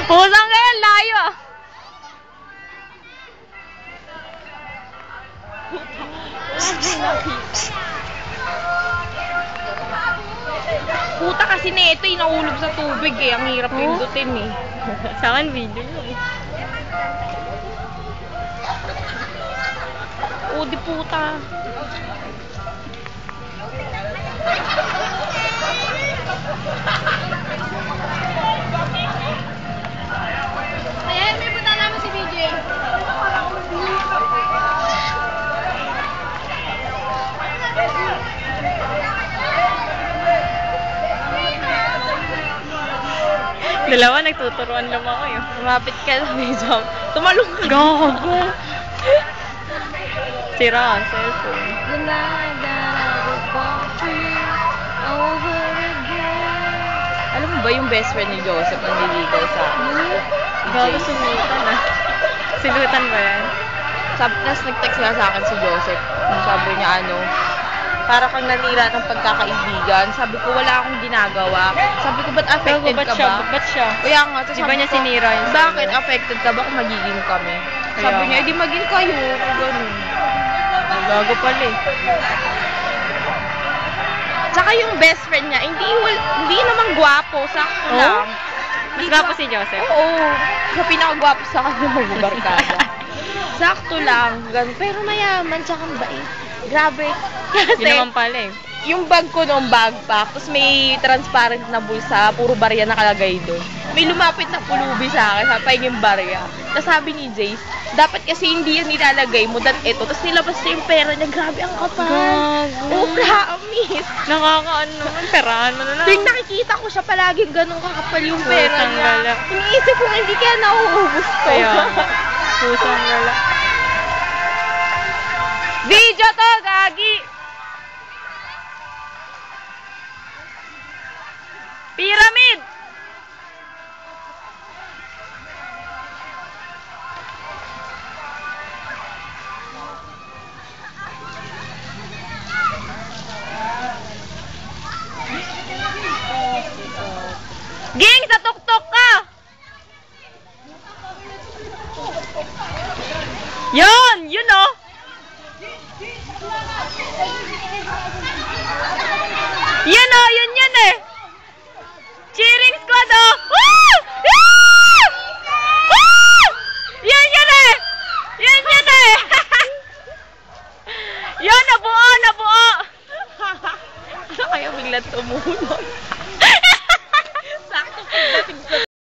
Pusang kaya, layo ah. Puta kasi na ito, inaulog sa tubig eh. Ang hirap pindutin eh. Sa akin, video yun. O, di puta. Ayan, may punta namin si BJ. Dalawa, nagtuturuan lang ako yun. Lumapit ka lang may jump. Tumalong ka. Gago! Sira ang cellphone. Alam mo ba yung best friend ni Joseph ang nililigaw sa Gago, sinutan ah. Sinutan ba yan? Tapos nag-text nga sa akin si Joseph. Sabi niya para kang nanira ng pagkakaibigan. Sabi ko, wala akong ginagawa. Sabi ko, ba't affected ka ba? Ba't siya? Kaya nga, tapos Di ba sabi niya ko, sinira yun? bakit affected ka ba kung magiging kami? Kaya Sabi niya, nga. edi maging kayo. Ganun. Gago pala eh. Tsaka yung best friend niya, hindi naman gwapo, sakto Oh? lang. Mas gwapo si Joseph? Oo. Sa pinakagwapo sa kanya magbarkada. Sakto lang. Ganun. Pero mayaman, tsaka bait. Grabe. Kasi, Yun naman pala eh. yung bag ko noong backpack, tapos may transparent na bulsa, puro barya nakalagay doon. May lumapit na pulubi sa akin, sabi yung barya. Tapos sabi ni Jace, dapat kasi hindi yan nilalagay mo, dat ito. Tapos nilabas niya yung pera niya, grabe ang kapal. Gago. Oh, promise. Nakakaano naman, perahan mo na lang. Tuwing nakikita ko siya palaging ganun kakapal yung pera Pusang niya. lala. Iniisip ko hindi kaya nauubos to. Kaya nga. Pusang lala. Video to, gagi! Pyramid! Ging, sa tuktok ka! Yun!